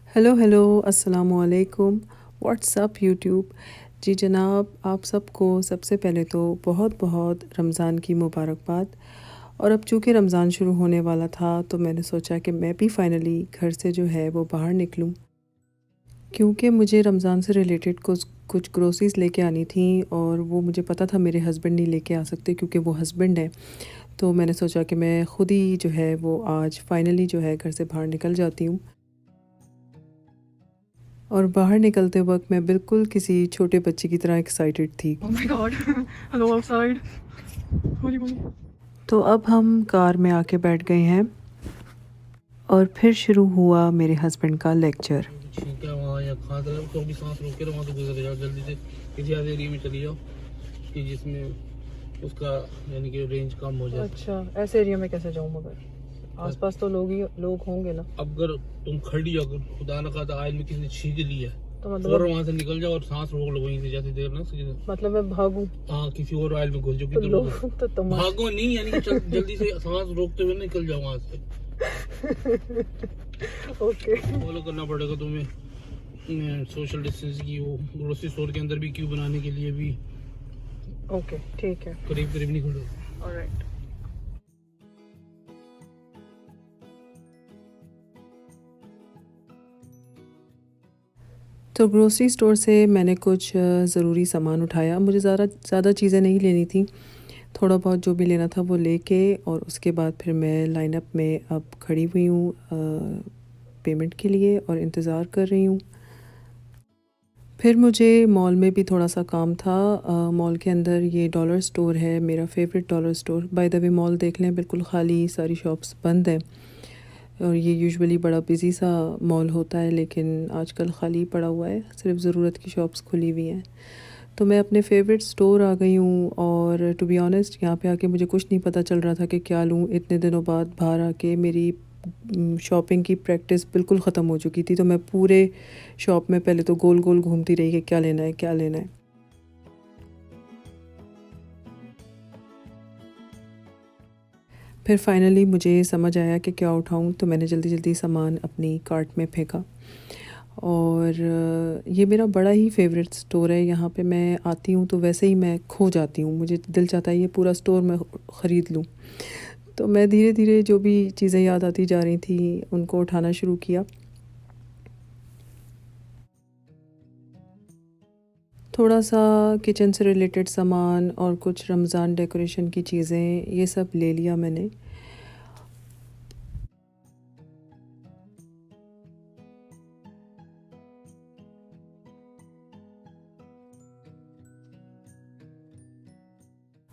Hello hello अस्सलामु अलैकुम। WhatsApp YouTube. जी जनाब, आप सबको सबसे पहले तो बहुत बहुत रमज़ान की मुबारकबाद। और अब चूँकि रमज़ान शुरू होने वाला था तो मैंने सोचा कि मैं भी फ़ाइनली घर से जो है वो बाहर निकलूँ, क्योंकि मुझे रमज़ान से रिलेटेड कुछ कुछ ग्रोसरीज़ लेके आनी थी और वो मुझे पता था मेरे हस्बैंड नहीं लेके आ सकते क्योंकि वो हस्बैंड हैं। तो मैंने सोचा कि मैं ख़ुद ही जो है वो आज फ़ाइनली जो है घर से बाहर निकल जाती हूँ। और बाहर निकलते वक्त मैं बिल्कुल किसी छोटे बच्चे की तरह एक्साइटेड थी। Oh my god. Hello outside. Holy moly. तो अब हम कार में आके बैठ गए हैं और फिर शुरू हुआ मेरे हस्बैंड का लेक्चर। ठीक है वहाँ या खा तो तो भी सांस रोक के वहाँ से गुजर जाओ जल्दी से किसी ऐसे एरिया में चली जाओ कि जिसमें उसका यानी कि रेंज कम हो जाए। अच्छा, ऐसे एरिया में कैसे जाऊँ मगर आसपास तो लोग होंगे ना। अब अगर तुम खड़ी हो अगर खुदा न खादा आयल में किसी ने छींक ली है तो और मतलब वहाँ से निकल जाओ और सांस रोक लो वहीं से जैसे देर ना सीधे। मतलब मैं भागूँ हाँ किसी और आयल में घुस जाओ तो किधर लोग भागो तो तमाशा। भागो नहीं यानी कि जल्दी से सांस रोकते हुए निकल जाओ वहाँ से। ओके। फॉलो करना पड़ेगा तुम्हें सोशल डिस्टेंस की वो ग्रोसरी स्टोर के अंदर भी क्यू बनाने के लिए भी ओके ठीक है। करीब करीब नहीं खड़े। ऑलराइट। तो ग्रोसरी स्टोर से मैंने कुछ ज़रूरी सामान उठाया। मुझे ज़्यादा चीज़ें नहीं लेनी थी। थोड़ा बहुत जो भी लेना था वो लेके और उसके बाद फिर मैं लाइनअप में अब खड़ी हुई हूँ पेमेंट के लिए और इंतज़ार कर रही हूँ। फिर मुझे मॉल में भी थोड़ा सा काम था। मॉल के अंदर ये डॉलर स्टोर है, मेरा favourite dollar store. By the way mall देख लें बिल्कुल खाली, सारी शॉप्स बंद हैं और ये यूजुअली बड़ा बिज़ी सा मॉल होता है लेकिन आजकल खाली पड़ा हुआ है, सिर्फ ज़रूरत की शॉप्स खुली हुई हैं। तो मैं अपने फेवरेट स्टोर आ गई हूँ और टू बी ऑनेस्ट यहाँ पे आके मुझे कुछ नहीं पता चल रहा था कि क्या लूँ। इतने दिनों बाद बाहर आके मेरी शॉपिंग की प्रैक्टिस बिल्कुल ख़त्म हो चुकी थी, तो मैं पूरे शॉप में पहले तो गोल गोल घूमती रही कि क्या लेना है क्या लेना है। फिर फाइनली मुझे समझ आया कि क्या उठाऊँ, तो मैंने जल्दी जल्दी सामान अपनी कार्ट में फेंका। और ये मेरा बड़ा ही फेवरेट स्टोर है। यहाँ पे मैं आती हूँ तो वैसे ही मैं खो जाती हूँ, मुझे दिल चाहता है ये पूरा स्टोर मैं ख़रीद लूँ। तो मैं धीरे धीरे जो भी चीज़ें याद आती जा रही थी उनको उठाना शुरू किया। थोड़ा सा किचन से रिलेटेड सामान और कुछ रमज़ान डेकोरेशन की चीज़ें ये सब ले लिया मैंने।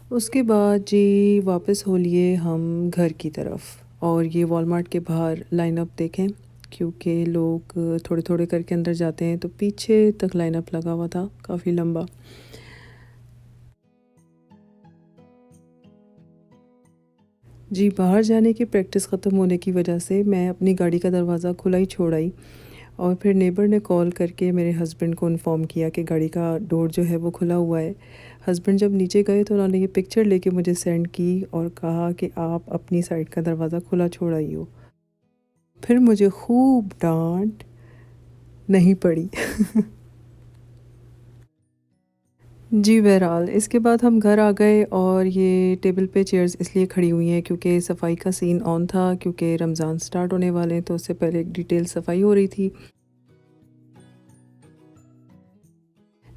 उसके बाद जी वापस हो लिए हम घर की तरफ और ये वॉलमार्ट के बाहर लाइनअप देखें, क्योंकि लोग थोड़े थोड़े करके अंदर जाते हैं तो पीछे तक लाइनअप लगा हुआ था काफ़ी लंबा। जी बाहर जाने की प्रैक्टिस ख़त्म होने की वजह से मैं अपनी गाड़ी का दरवाज़ा खुला ही छोड़ आई और फिर नेबर ने कॉल करके मेरे हस्बैंड को इन्फॉर्म किया कि गाड़ी का डोर जो है वो खुला हुआ है। हस्बैंड जब नीचे गए तो उन्होंने ये पिक्चर लेके मुझे सेंड की और कहा कि आप अपनी साइड का दरवाज़ा खुला छोड़ आई हो। फिर मुझे खूब डांट नहीं पड़ी। जी बहरहाल इसके बाद हम घर आ गए और ये टेबल पे चेयर्स इसलिए खड़ी हुई हैं क्योंकि सफाई का सीन ऑन था, क्योंकि रमज़ान स्टार्ट होने वाले हैं तो उससे पहले एक डिटेल सफाई हो रही थी।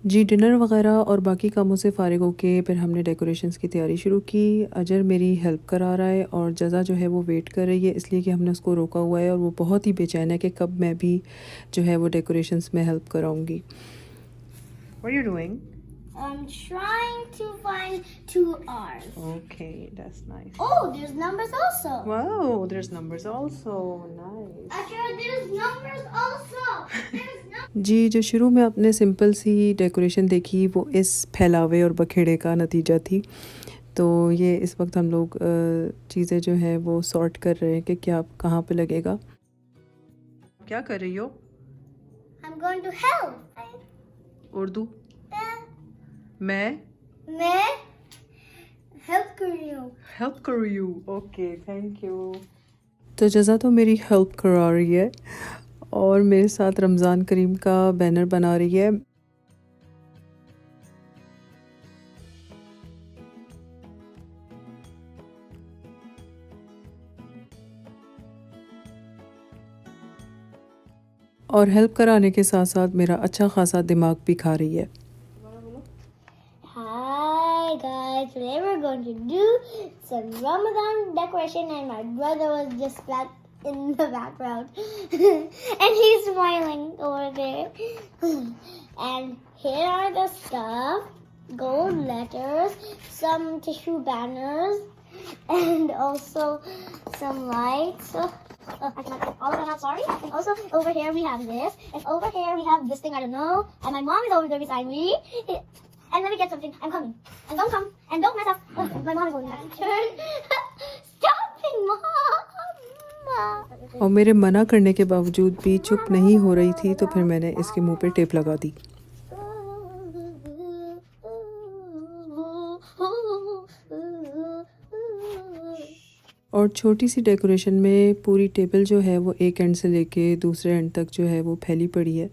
जी डिनर वग़ैरह और बाकी कामों से फ़ारिग होके फिर हमने डेकोरेशंस की तैयारी शुरू की। अजर मेरी हेल्प करा रहा है और जज़ा जो है वो वेट कर रही है, इसलिए कि हमने उसको रोका हुआ है और वो बहुत ही बेचैन है कि कब मैं भी जो है वो डेकोरेशंस में help कराऊंगी। What are you doing? I'm trying to find two R's. Okay, that's nice. Oh, there's numbers also. Wow, there's numbers also. Nice. Actually, there's numbers also. There's जी जो शुरू में आपने सिंपल सी डेकोरेशन देखी वो इस फैलावे और बखेड़े का नतीजा थी। तो ये इस वक्त हम लोग चीज़ें जो हैं वो सॉर्ट कर रहे हैं कि क्या कहाँ पे लगेगा। क्या कर रही हो? I'm going to help. Urdu मैं मैं help कर रही हूँ. हेल्प कर रही हूँ। Okay thank you. तो जज़ा तो मेरी हेल्प करा रही है और मेरे साथ रमज़ान करीम का बैनर बना रही है। और हेल्प कराने के साथ साथ मेरा अच्छा खासा दिमाग भी खा रही है। Hi guys, today we're going to do some Ramadan decoration and my brother was just back in the background and he's smiling over there. And here are the stuff, gold letters, some tissue banners and also some lights. I cannot get all of them out, sorry. And also over here we have this. And over here we have this thing, I don't know. And my mom is over there beside me. And let me get something. I'm coming. And don't come. And don't mess up. Oh, my mom is holding that. Stop it, Mom. और मेरे मना करने के बावजूद भी चुप नहीं हो रही थी, तो फिर मैंने इसके मुंह पे टेप लगा दी। और छोटी सी डेकोरेशन में पूरी टेबल जो है वो एक एंड से लेके दूसरे एंड तक जो है वो फैली पड़ी है।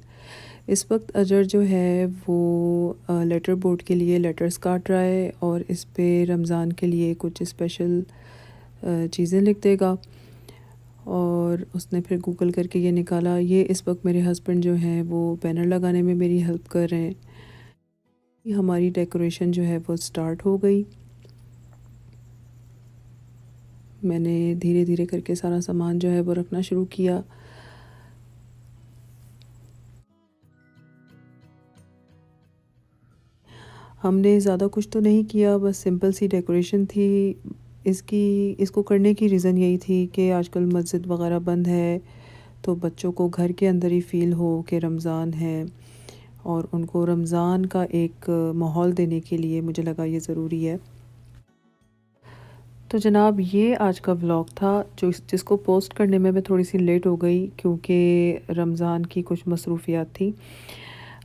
इस वक्त अजर जो है वो लेटर बोर्ड के लिए लेटर्स काट रहा है और इस पे रमज़ान के लिए कुछ स्पेशल चीज़ें लिख देगा। और उसने फिर गूगल करके ये निकाला। ये इस वक्त मेरे हस्बैंड जो हैं वो बैनर लगाने में मेरी हेल्प कर रहे हैं। हमारी डेकोरेशन जो है वो स्टार्ट हो गई। मैंने धीरे धीरे करके सारा सामान जो है वो रखना शुरू किया। हमने ज़्यादा कुछ तो नहीं किया, बस सिंपल सी डेकोरेशन थी। इसको करने की रीज़न यही थी कि आजकल मस्जिद वगैरह बंद है, तो बच्चों को घर के अंदर ही फ़ील हो कि रमज़ान है और उनको रमज़ान का एक माहौल देने के लिए मुझे लगा ये ज़रूरी है। तो जनाब ये आज का व्लॉग था जिसको पोस्ट करने में मैं थोड़ी सी लेट हो गई क्योंकि रमज़ान की कुछ मसरूफियात थी।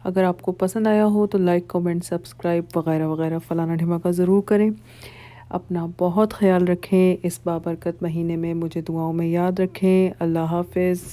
अगर आपको पसंद आया हो तो लाइक, कमेंट, सब्सक्राइब वगैरह वगैरह फ़लाना ढिमाका ज़रूर करें। अपना बहुत ख्याल रखें। इस बाबरकत महीने में मुझे दुआओं में याद रखें। अल्लाह हाफ़िज़।